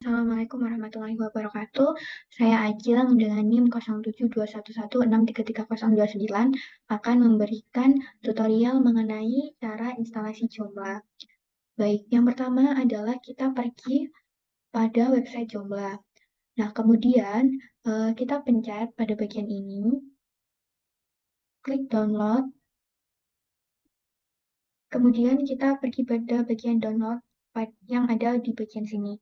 Assalamualaikum warahmatullahi wabarakatuh. Saya Ajeng dengan NIM 0721163329 akan memberikan tutorial mengenai cara instalasi Joomla. Baik, yang pertama adalah kita pergi pada website Joomla. Nah, kemudian kita pencet pada bagian ini, klik download, kemudian kita pergi pada bagian download yang ada di bagian sini.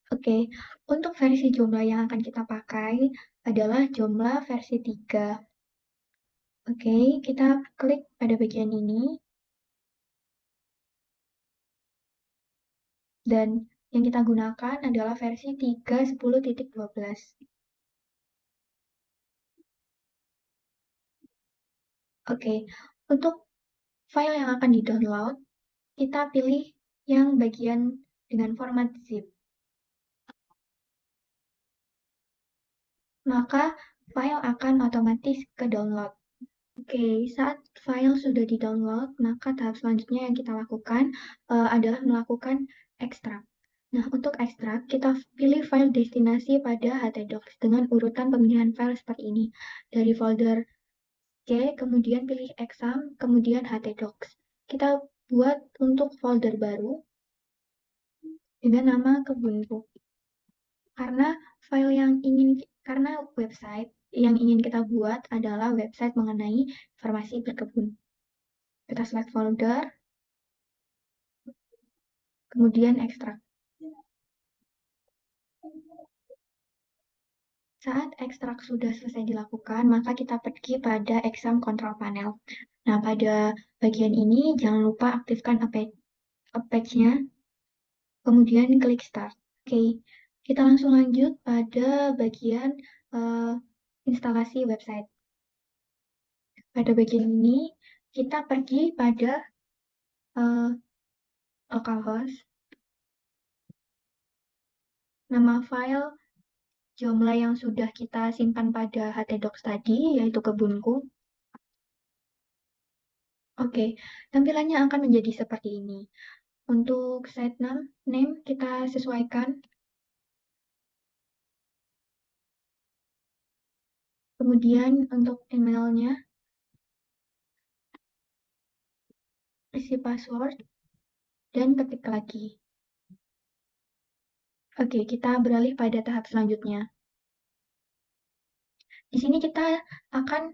Oke, untuk versi Joomla yang akan kita pakai adalah Joomla versi 3. Oke, kita klik pada bagian ini, dan yang kita gunakan adalah versi 3.10.12. Oke, untuk file yang akan di-download, kita pilih yang bagian dengan format zip. Maka file akan otomatis ke download. Oke, saat file sudah di-download, maka tahap selanjutnya yang kita lakukan adalah melakukan ekstrak. Nah, untuk ekstrak, kita pilih file destinasi pada htdocs dengan urutan pemilihan file seperti ini. Dari folder C, kemudian pilih exam, kemudian htdocs. Kita buat untuk folder baru dengan nama Kebunku. Karena website yang ingin kita buat adalah website mengenai informasi berkebun. Kita select folder, kemudian ekstrak. Saat ekstrak sudah selesai dilakukan, maka kita pergi pada exam control panel. Nah, pada bagian ini jangan lupa aktifkan Apex-nya, kemudian klik start. Oke, kita langsung lanjut pada bagian instalasi website. Pada bagian ini, kita pergi pada localhost, nama file Joomla yang sudah kita simpan pada htdocs tadi, yaitu Kebunku. Oke, tampilannya akan menjadi seperti ini. Untuk site name kita sesuaikan. Kemudian untuk emailnya, isi password, dan ketik lagi. Oke, kita beralih pada tahap selanjutnya. Di sini kita akan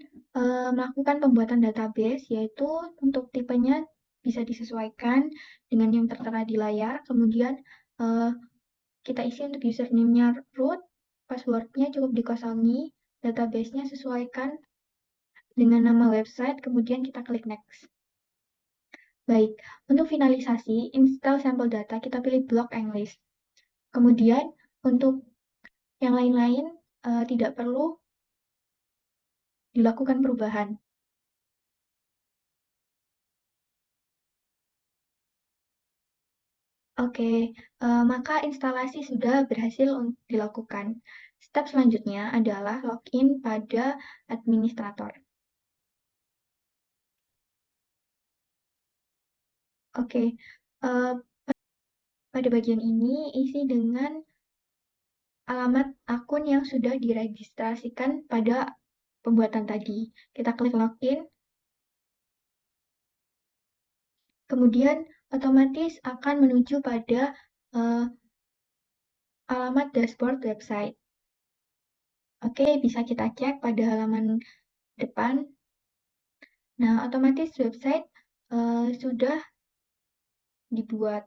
melakukan pembuatan database, yaitu untuk tipenya bisa disesuaikan dengan yang tertera di layar. Kemudian kita isi untuk username-nya root, passwordnya cukup dikosongi, database-nya sesuaikan dengan nama website, kemudian kita klik next. Baik, untuk finalisasi, install sampel data, kita pilih block English. Kemudian, untuk yang lain-lain, tidak perlu dilakukan perubahan. Oke, maka instalasi sudah berhasil dilakukan. Step selanjutnya adalah login pada administrator. Oke, pada bagian ini isi dengan alamat akun yang sudah diregistrasikan pada pembuatan tadi. Kita klik login, kemudian otomatis akan menuju pada alamat dashboard website. Oke, bisa kita cek pada halaman depan. Nah, otomatis website sudah dibuat.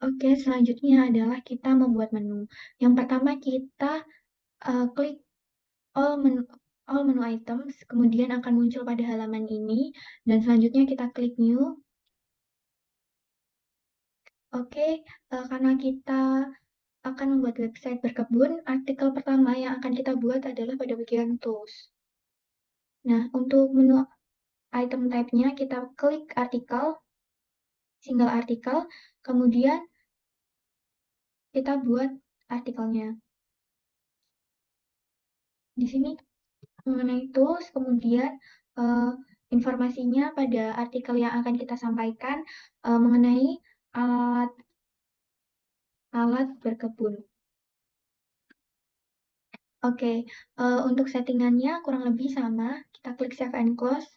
Oke, selanjutnya adalah kita membuat menu. Yang pertama kita klik all menu items, kemudian akan muncul pada halaman ini, dan selanjutnya kita klik new. Oke, karena kita akan membuat website berkebun, artikel pertama yang akan kita buat adalah pada bagian tools. Nah, untuk menu item type-nya kita klik artikel, single artikel, kemudian kita buat artikelnya. Di sini mengenai tools, kemudian informasinya pada artikel yang akan kita sampaikan, mengenai alat alat berkebun. Oke, untuk settingannya kurang lebih sama, kita klik save and close,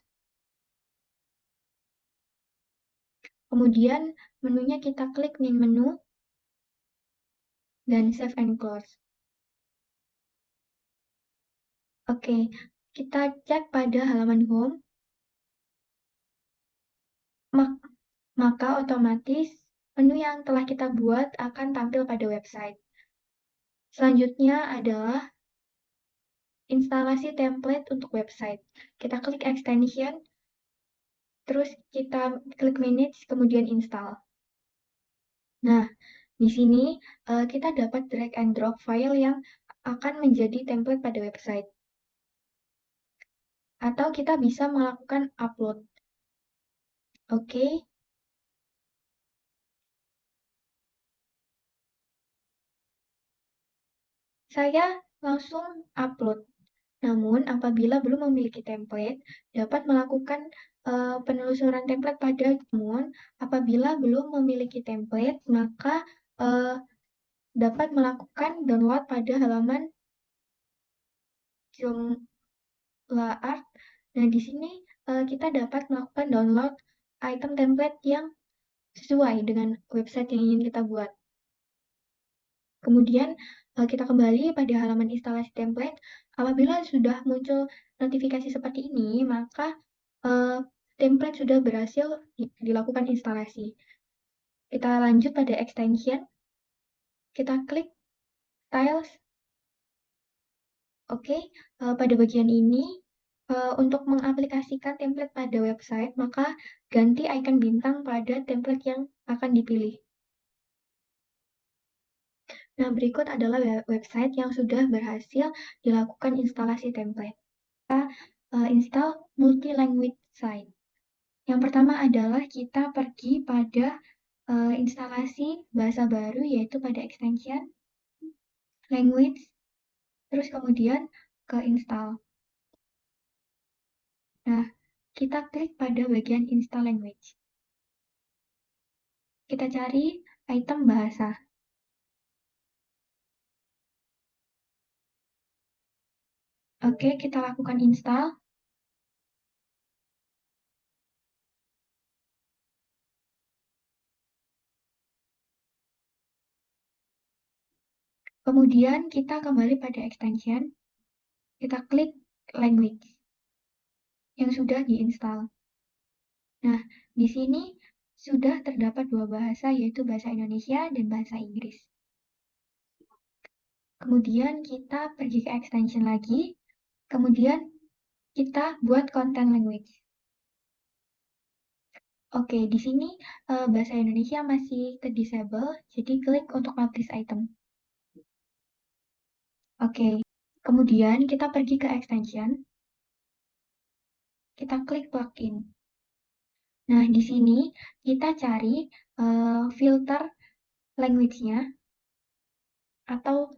kemudian menunya kita klik main menu, dan save and close. Oke, kita cek pada halaman home, maka otomatis menu yang telah kita buat akan tampil pada website. Selanjutnya adalah instalasi template untuk website. Kita klik extension, terus kita klik manage, kemudian install. Nah, di sini kita dapat drag and drop file yang akan menjadi template pada website. Atau kita bisa melakukan upload. Oke. Saya langsung upload. Namun, apabila belum memiliki template, dapat melakukan penelusuran template pada namun apabila belum memiliki template, maka dapat melakukan download pada halaman Joomla Art. Nah, di sini kita dapat melakukan download item template yang sesuai dengan website yang ingin kita buat. Kemudian kita kembali pada halaman instalasi template. Apabila sudah muncul notifikasi seperti ini, maka template sudah berhasil dilakukan instalasi. Kita lanjut pada extension. Kita klik tiles. Oke, pada bagian ini untuk mengaplikasikan template pada website, maka ganti icon bintang pada template yang akan dipilih. Nah, berikut adalah website yang sudah berhasil dilakukan instalasi template. Kita install multi-language site. Yang pertama adalah kita pergi pada instalasi bahasa baru, yaitu pada extension, language, terus kemudian ke install. Nah, kita klik pada bagian install language. Kita cari item bahasa. Oke, kita lakukan install. Kemudian kita kembali pada extension. Kita klik language yang sudah diinstal. Nah, di sini sudah terdapat dua bahasa, yaitu bahasa Indonesia dan bahasa Inggris. Kemudian kita pergi ke extension lagi, kemudian kita buat content language. Oke, di sini bahasa Indonesia masih ke disable, jadi klik untuk publish item. Oke, kemudian kita pergi ke extension, kita klik plugin. Nah, di sini kita cari filter language-nya, atau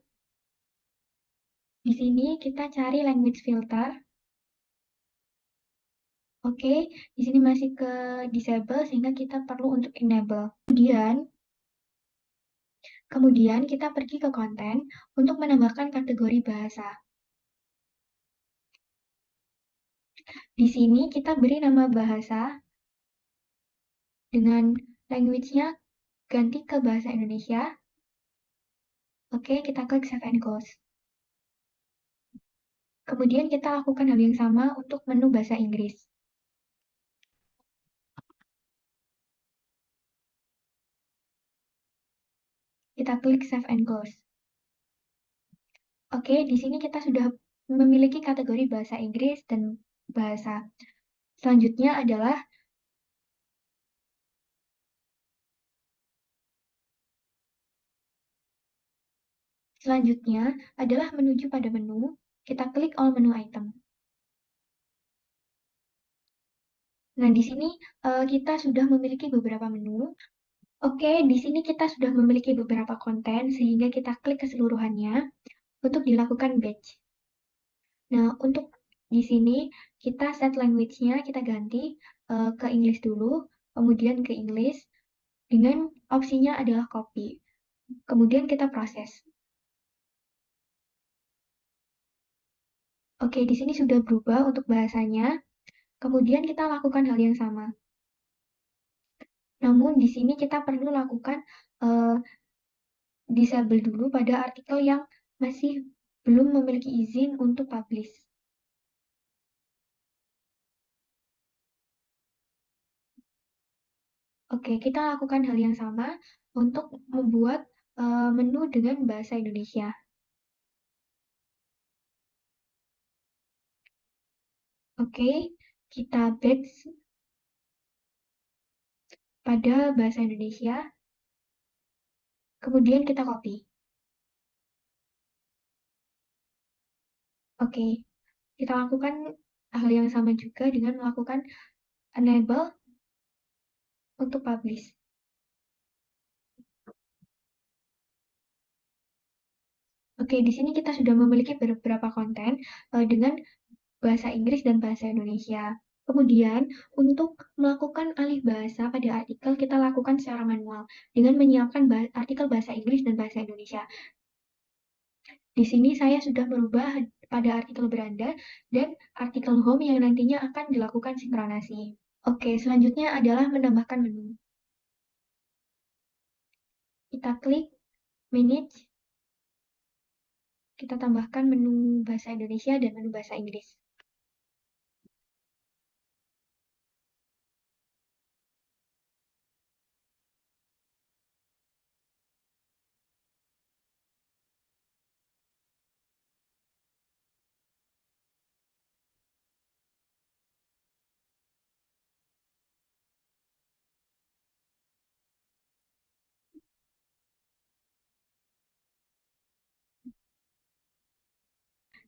di sini kita cari language filter. Oke, di sini masih ke disable sehingga kita perlu untuk enable. Kemudian kita pergi ke konten untuk menambahkan kategori bahasa. Di sini kita beri nama bahasa dengan language-nya ganti ke bahasa Indonesia. Oke, kita klik save and close. Kemudian kita lakukan hal yang sama untuk menu bahasa Inggris. Kita klik save and close. Oke, di sini kita sudah memiliki kategori bahasa Inggris dan bahasa. Selanjutnya adalah menuju pada menu. Kita klik all menu item. Nah, di sini kita sudah memiliki beberapa menu. Oke, di sini kita sudah memiliki beberapa konten, sehingga kita klik keseluruhannya untuk dilakukan batch. Nah, untuk Di sini kita set language-nya, kita ganti ke English dulu, kemudian ke English, dengan opsinya adalah copy. Kemudian kita proses. Oke, di sini sudah berubah untuk bahasanya. Kemudian kita lakukan hal yang sama. Namun di sini kita perlu lakukan uh, disable dulu pada artikel yang masih belum memiliki izin untuk publish. Oke, kita lakukan hal yang sama untuk membuat menu dengan bahasa Indonesia. Oke, kita back pada bahasa Indonesia, kemudian kita copy. Oke, kita lakukan hal yang sama juga dengan melakukan enable untuk publish. Oke, di sini kita sudah memiliki beberapa konten dengan bahasa Inggris dan bahasa Indonesia. Kemudian, untuk melakukan alih bahasa pada artikel, kita lakukan secara manual dengan menyiapkan artikel bahasa Inggris dan bahasa Indonesia. Di sini saya sudah merubah pada artikel beranda dan artikel home yang nantinya akan dilakukan sinkronasi. Oke, selanjutnya adalah menambahkan menu. Kita klik manage, kita tambahkan menu bahasa Indonesia dan menu bahasa Inggris.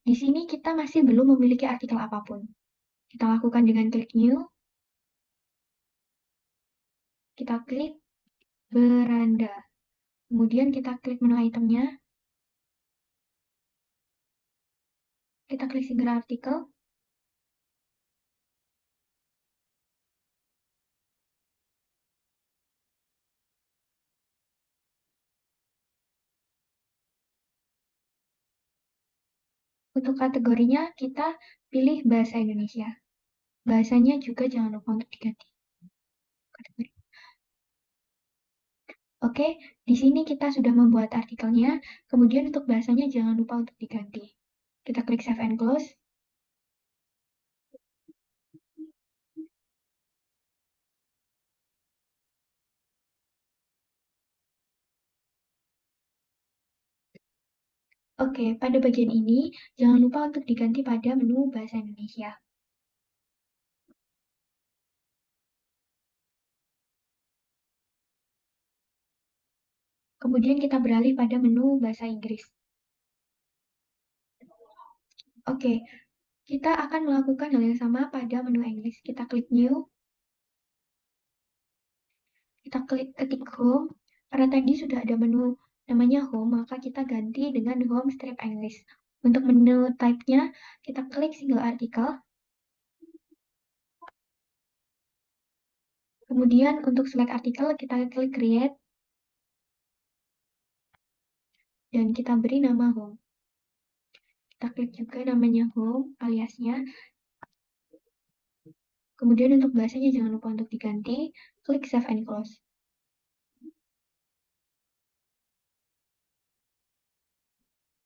Di sini kita masih belum memiliki artikel apapun. Kita lakukan dengan klik new, kita klik beranda. Kemudian kita klik menu itemnya, kita klik single artikel, untuk kategorinya kita pilih bahasa Indonesia. Bahasanya juga jangan lupa untuk diganti. Kategori. Oke, di sini kita sudah membuat artikelnya, kemudian untuk bahasanya jangan lupa untuk diganti. Kita klik save and close. Oke, pada bagian ini jangan lupa untuk diganti pada menu bahasa Indonesia. Kemudian kita beralih pada menu bahasa Inggris. Oke, kita akan melakukan hal yang sama pada menu Inggris. Kita klik new, kita klik ketik home. Karena tadi sudah ada menu namanya home, maka kita ganti dengan home strip English. Untuk menu type-nya, kita klik single article. Kemudian untuk select artikel, kita klik create. Dan kita beri nama home. Kita klik juga namanya home, aliasnya. Kemudian untuk bahasanya jangan lupa untuk diganti. Klik save and close.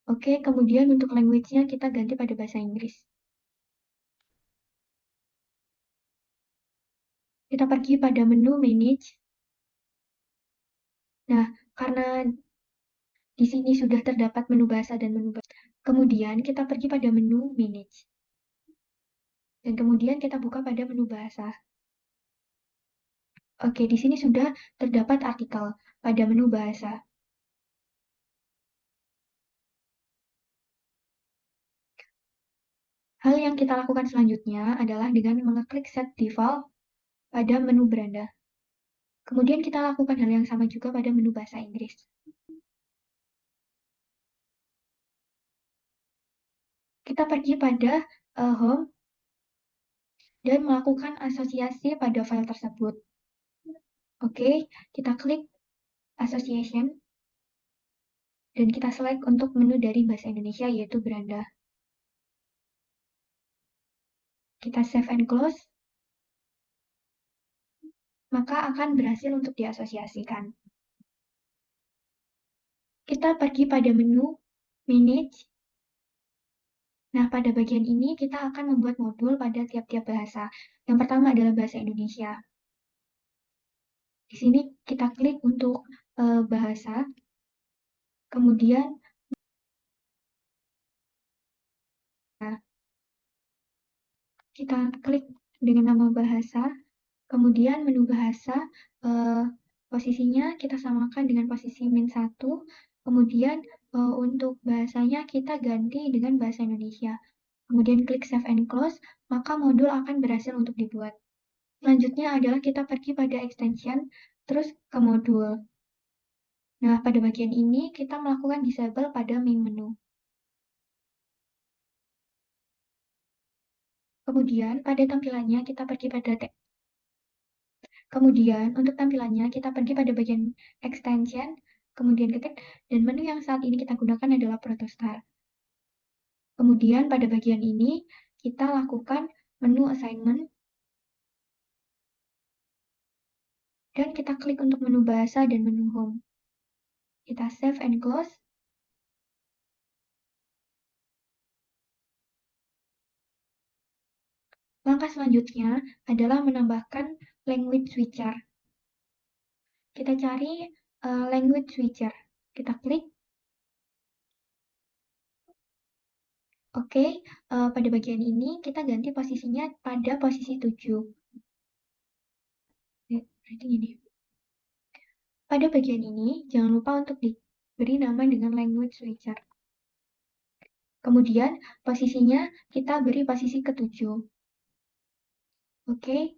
Oke, kemudian untuk language-nya kita ganti pada bahasa Inggris. Kita pergi pada menu manage. Nah, karena di sini sudah terdapat menu bahasa dan menu bahasa. Kemudian kita pergi pada menu manage. Dan kemudian kita buka pada menu bahasa. Oke, di sini sudah terdapat artikel pada menu bahasa. Hal yang kita lakukan selanjutnya adalah dengan mengeklik set default pada menu beranda. Kemudian kita lakukan hal yang sama juga pada menu bahasa Inggris. Kita pergi pada Home dan melakukan asosiasi pada file tersebut. Oke, kita klik Association dan kita select untuk menu dari bahasa Indonesia yaitu beranda. Kita save and close, maka akan berhasil untuk diasosiasikan. Kita pergi pada menu Manage. Nah, pada bagian ini kita akan membuat modul pada tiap-tiap bahasa. Yang pertama adalah bahasa Indonesia. Di sini kita klik untuk bahasa, kemudian kita klik dengan nama bahasa, kemudian menu bahasa, posisinya kita samakan dengan posisi min 1, kemudian untuk bahasanya kita ganti dengan bahasa Indonesia. Kemudian klik Save and Close, maka modul akan berhasil untuk dibuat. Selanjutnya adalah kita pergi pada extension, terus ke modul. Nah, pada bagian ini kita melakukan disable pada main menu. Kemudian pada tampilannya kita pergi pada Kemudian untuk tampilannya kita pergi pada bagian extension, kemudian ketik, dan menu yang saat ini kita gunakan adalah Protostar. Kemudian pada bagian ini kita lakukan menu assignment, dan kita klik untuk menu bahasa dan menu home. Kita save and close. Langkah selanjutnya adalah menambahkan language switcher. Kita cari language switcher. Kita klik. Oke, pada bagian ini kita ganti posisinya pada posisi 7. Berarti ini. Pada bagian ini, jangan lupa untuk diberi nama dengan language switcher. Kemudian, posisinya kita beri posisi ke-7. Oke,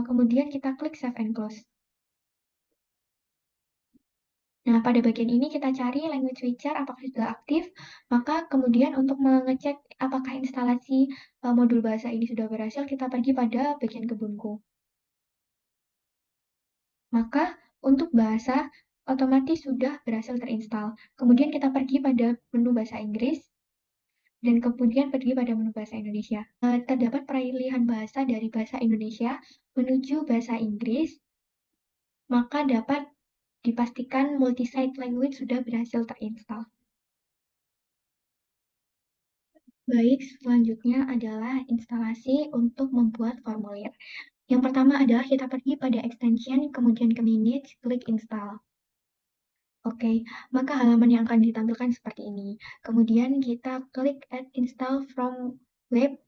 kemudian kita klik Save and Close. Nah, pada bagian ini kita cari language switcher apakah sudah aktif, maka kemudian untuk mengecek apakah instalasi modul bahasa ini sudah berhasil, kita pergi pada bagian kebunku. Maka untuk bahasa otomatis sudah berhasil terinstall. Kemudian kita pergi pada menu bahasa Inggris, dan kemudian pergi pada menu bahasa Indonesia. Terdapat pilihan bahasa dari bahasa Indonesia menuju bahasa Inggris, maka dapat dipastikan multi-site language sudah berhasil terinstall. Baik, selanjutnya adalah instalasi untuk membuat formulir. Yang pertama adalah kita pergi pada extension, kemudian ke manage, klik install. Oke, maka halaman yang akan ditampilkan seperti ini. Kemudian kita klik add install from web.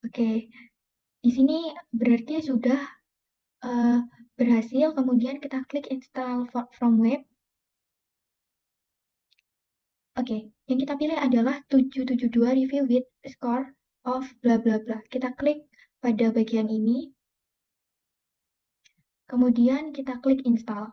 Oke, di sini berarti sudah berhasil, kemudian kita klik install from web. Oke, yang kita pilih adalah 772 review with score of bla bla bla. Kita klik pada bagian ini, kemudian kita klik install.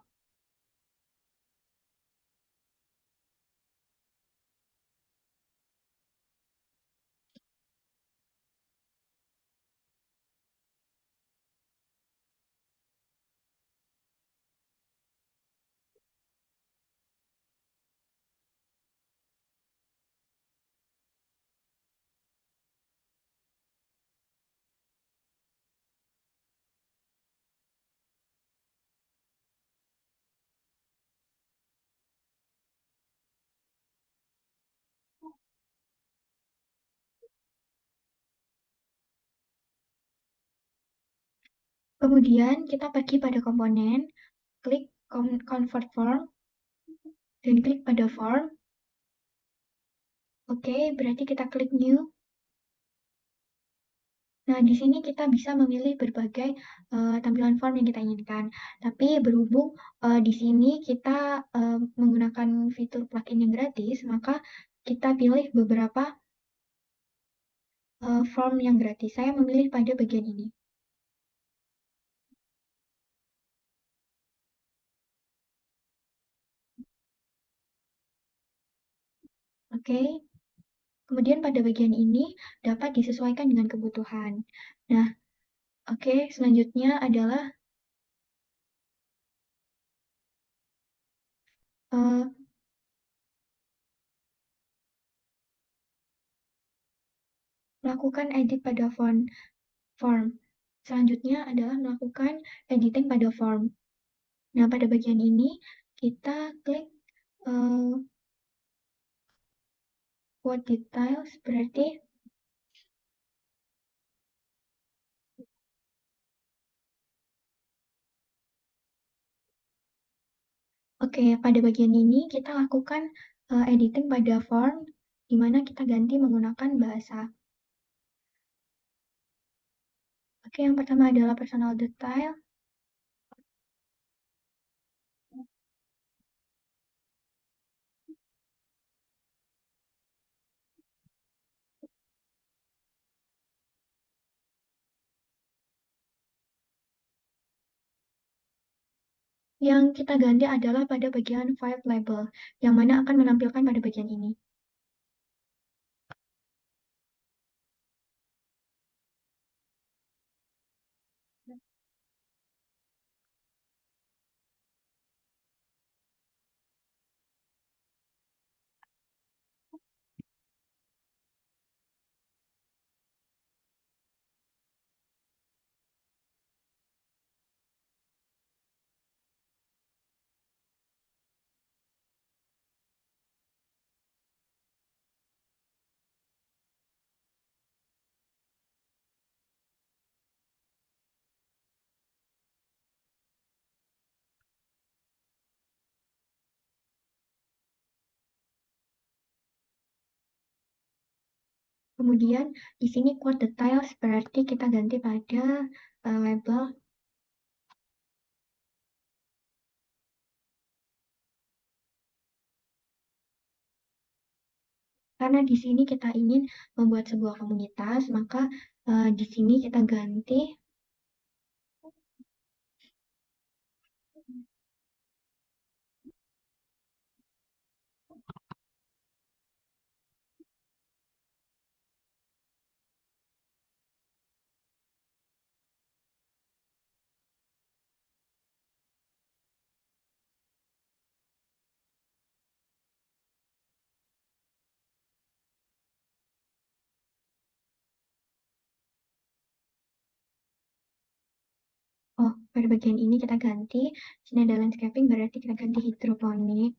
Kemudian kita pergi pada komponen, klik convert form, dan klik pada form. Oke, berarti kita klik new. Nah, di sini kita bisa memilih berbagai tampilan form yang kita inginkan. Tapi berhubung di sini kita menggunakan fitur plugin yang gratis, maka kita pilih beberapa form yang gratis. Saya memilih pada bagian ini. Oke, kemudian pada bagian ini dapat disesuaikan dengan kebutuhan. Nah, oke, selanjutnya adalah eh, melakukan edit pada form. Selanjutnya adalah melakukan editing pada form. Nah, pada bagian ini kita klik eh, quote details, berarti oke, pada bagian ini kita lakukan editing pada form, di mana kita ganti menggunakan bahasa. Oke, yang pertama adalah personal detail. Yang kita ganti adalah pada bagian file label, yang mana akan menampilkan pada bagian ini. Kemudian di sini quote details berarti kita ganti pada label, karena di sini kita ingin membuat sebuah komunitas, maka di sini kita ganti. Oh, pada bagian ini kita ganti. Sini ada landscaping, berarti kita ganti hidroponik.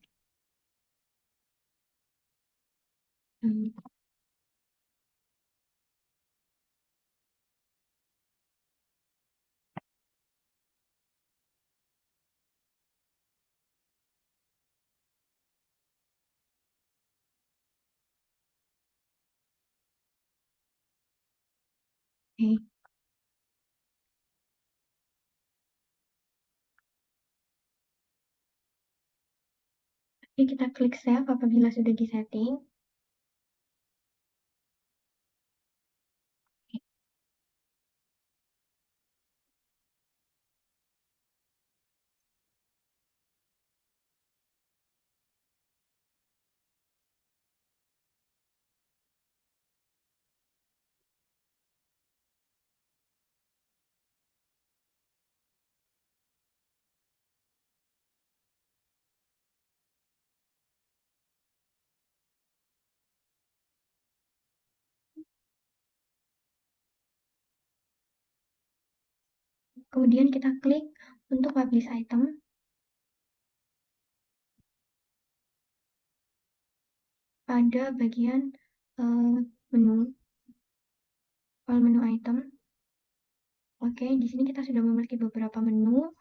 Hmm, Oke, Oke, kita klik save apabila sudah disetting. Kemudian kita klik untuk publish item pada bagian menu, file menu item. Oke, di sini kita sudah memiliki beberapa menu.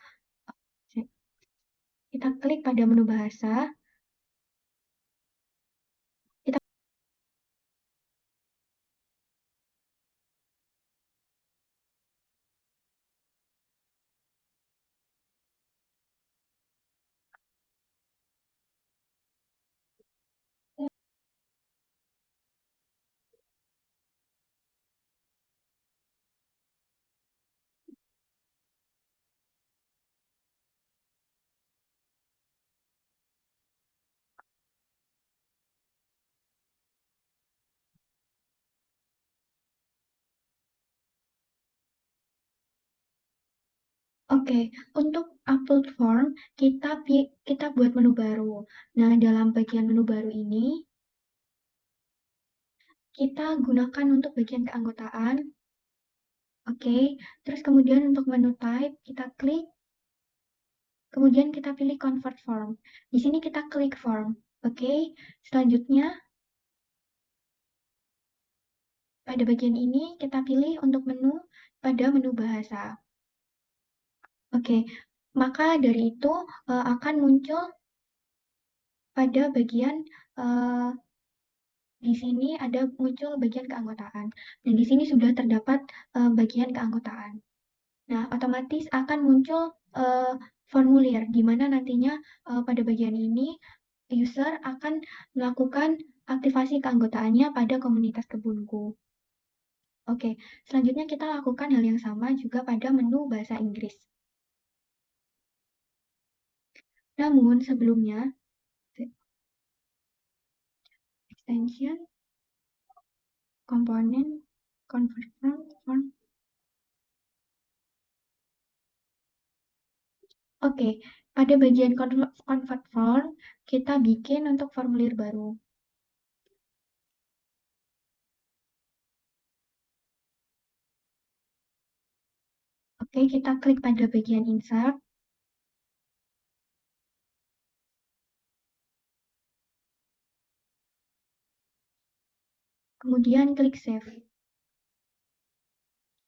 Kita klik pada menu bahasa. Kita Oke, untuk upload form kita buat menu baru. Nah, dalam bagian menu baru ini kita gunakan untuk bagian keanggotaan. Oke, terus kemudian untuk menu type kita klik, kemudian kita pilih convert form. Di sini kita klik form. Oke, selanjutnya pada bagian ini kita pilih untuk menu pada menu bahasa. Oke, maka dari itu akan muncul pada bagian di sini ada muncul bagian keanggotaan. Dan di sini sudah terdapat bagian keanggotaan. Nah, otomatis akan muncul formulir di mana nantinya pada bagian ini user akan melakukan aktivasi keanggotaannya pada komunitas Kebunku. Oke, selanjutnya kita lakukan hal yang sama juga pada menu bahasa Inggris. Namun sebelumnya, extension, komponen, convert form. Oke, pada bagian convert form, kita bikin untuk formulir baru. Oke, kita klik pada bagian insert. Kemudian klik save.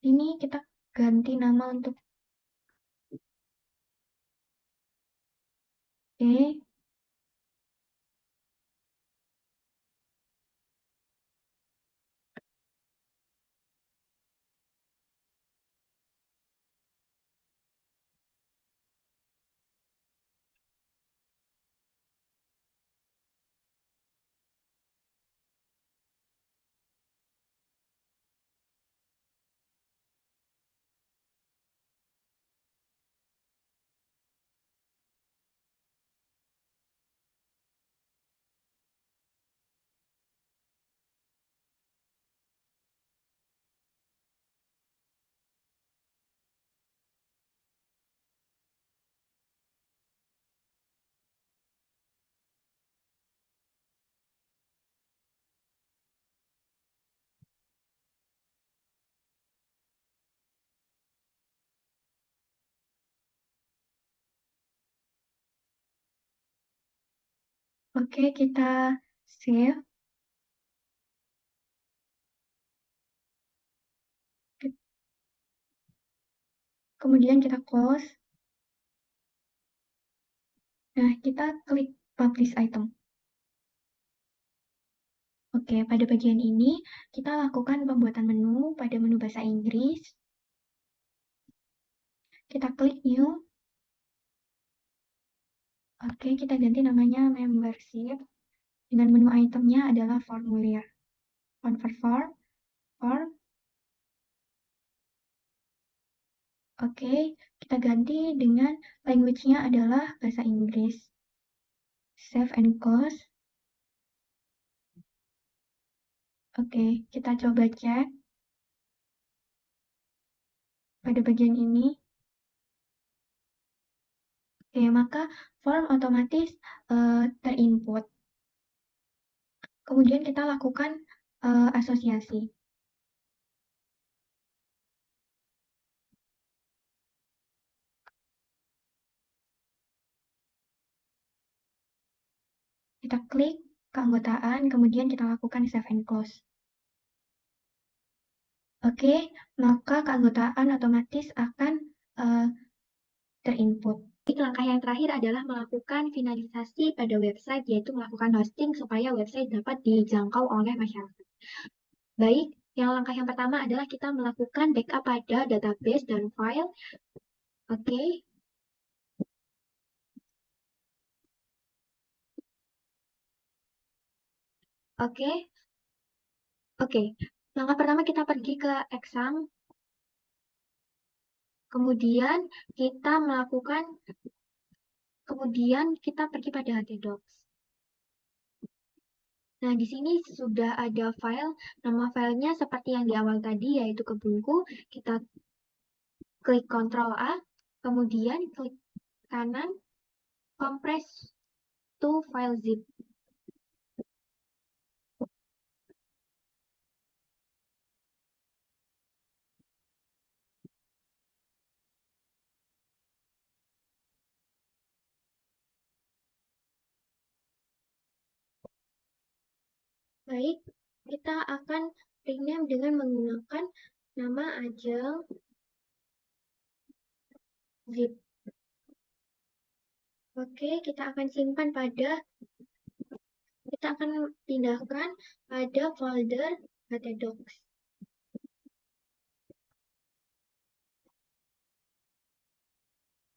Ini kita ganti nama untuk E. Oke, kita save. Kemudian kita close. Nah, kita klik publish item. Oke, pada bagian ini kita lakukan pembuatan menu pada menu bahasa Inggris. Kita klik new. Oke, kita ganti namanya membership. Dengan menu itemnya adalah formulir. Convert form. Oke, kita ganti dengan language-nya adalah bahasa Inggris. Save and close. Oke, kita coba cek pada bagian ini. Oke, maka form otomatis terinput. Kemudian kita lakukan asosiasi. Kita klik keanggotaan, kemudian kita lakukan save and close. Oke, maka keanggotaan otomatis akan terinput. Langkah yang terakhir adalah melakukan finalisasi pada website, yaitu melakukan hosting supaya website dapat dijangkau oleh masyarakat. Baik, langkah yang pertama adalah kita melakukan backup pada database dan file. Oke. Oke. Oke. Langkah pertama kita pergi ke exam. Kemudian kita pergi pada htdocs. Nah, di sini sudah ada file, nama filenya seperti yang di awal tadi, yaitu Kebunku. Kita klik Ctrl A. Kemudian klik kanan, compress to file zip. Baik, kita akan rename dengan menggunakan nama Ajeng zip. Oke, kita akan pindahkan pada folder htdocs.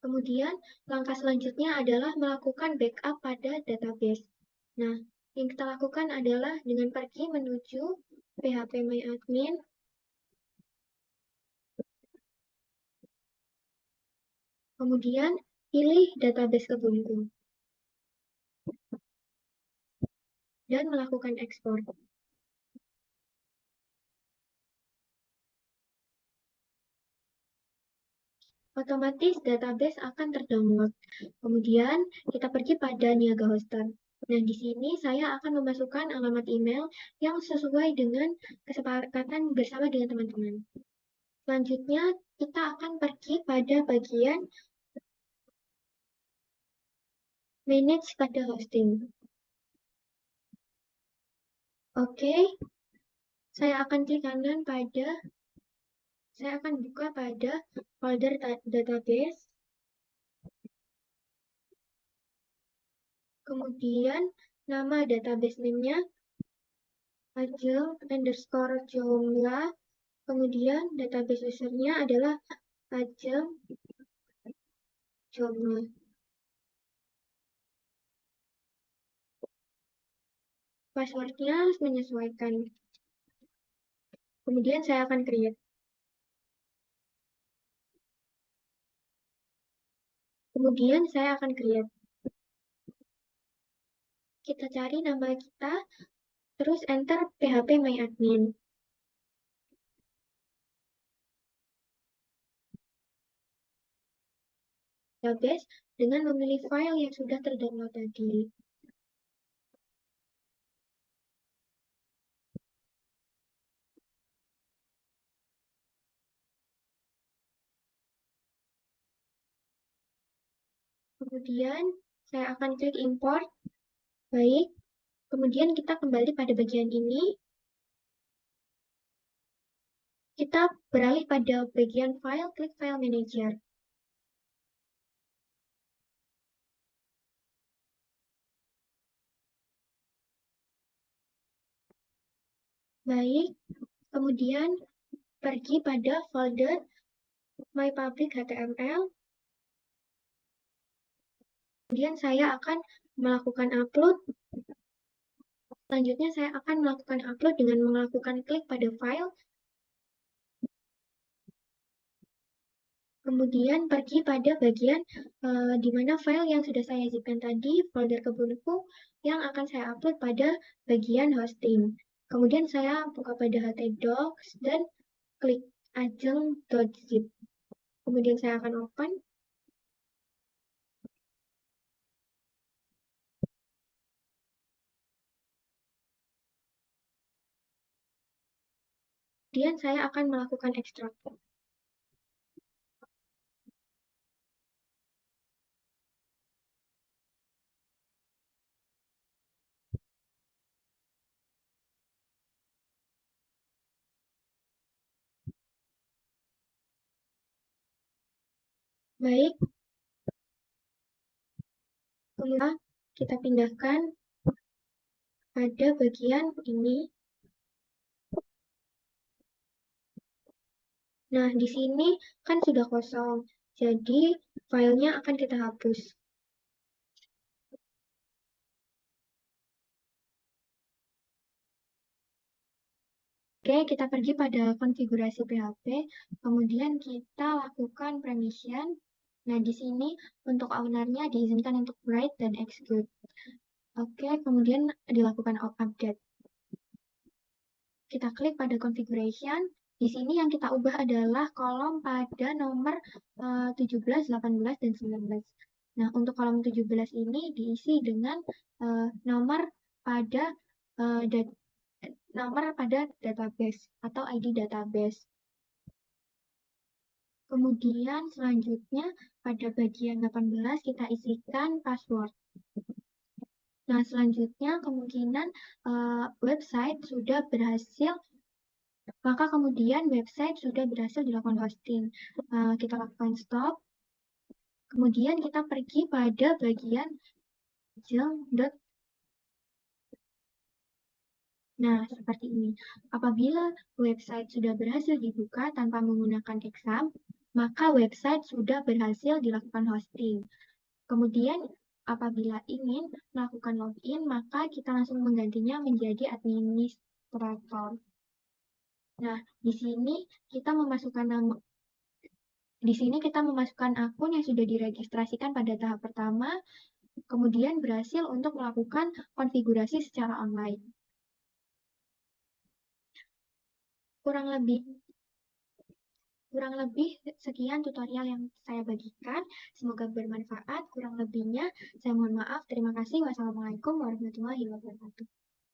Kemudian, langkah selanjutnya adalah melakukan backup pada database. Nah, yang kita lakukan adalah dengan pergi menuju phpMyAdmin, kemudian pilih database Ubuntu, dan melakukan ekspor. Otomatis database akan terdownload. Kemudian kita pergi pada Niaga Hoster. Nah, di sini saya akan memasukkan alamat email yang sesuai dengan kesepakatan bersama dengan teman-teman. Selanjutnya, kita akan pergi pada bagian Manage pada hosting. Oke, saya akan buka pada folder database. Kemudian nama database name-nya Ajeng_Jomla. Kemudian database user-nya adalah Ajeng Jomla. Password-nya harus menyesuaikan. Kemudian saya akan create. Kita cari nama kita, terus enter phpMyAdmin. Database dengan memilih file yang sudah terdownload tadi. Kemudian saya akan klik import. Baik, kemudian kita kembali pada bagian ini. Kita beralih pada bagian file, klik File Manager. Baik, kemudian pergi pada folder myPublic.html. Kemudian saya akan melakukan upload. Selanjutnya saya akan melakukan upload dengan melakukan klik pada file. Kemudian pergi pada bagian di mana file yang sudah saya zipkan tadi, folder kebunku, yang akan saya upload pada bagian hosting. Kemudian saya buka pada htdocs dan klik ajeng.zip. Kemudian saya akan open. Kemudian saya akan melakukan ekstrak. Baik, kemudian kita pindahkan pada bagian ini. Nah, di sini kan sudah kosong, jadi filenya akan kita hapus. Oke, kita pergi pada konfigurasi PHP, kemudian kita lakukan permission. Nah, di sini untuk owner-nya diizinkan untuk write dan execute. Oke, kemudian dilakukan update. Kita klik pada configuration, Di sini yang kita ubah adalah kolom pada nomor 17, 18, dan 19. Nah, untuk kolom 17 ini diisi dengan nomor pada eh, dat- nomor pada database atau ID database. Kemudian selanjutnya pada bagian 18 kita isikan password. Nah, selanjutnya kemungkinan website sudah berhasil, maka kemudian website sudah berhasil dilakukan hosting. Kita lakukan stop, kemudian kita pergi pada bagian jam. Nah, seperti ini. Apabila website sudah berhasil dibuka tanpa menggunakan exam, maka website sudah berhasil dilakukan hosting. Kemudian, apabila ingin melakukan login, maka kita langsung menggantinya menjadi administrator. Nah, di sini kita memasukkan akun yang sudah diregistrasikan pada tahap pertama, kemudian berhasil untuk melakukan konfigurasi secara online. Kurang lebih sekian tutorial yang saya bagikan. Semoga bermanfaat. Kurang lebihnya saya mohon maaf. Terima kasih. Wassalamualaikum warahmatullahi wabarakatuh.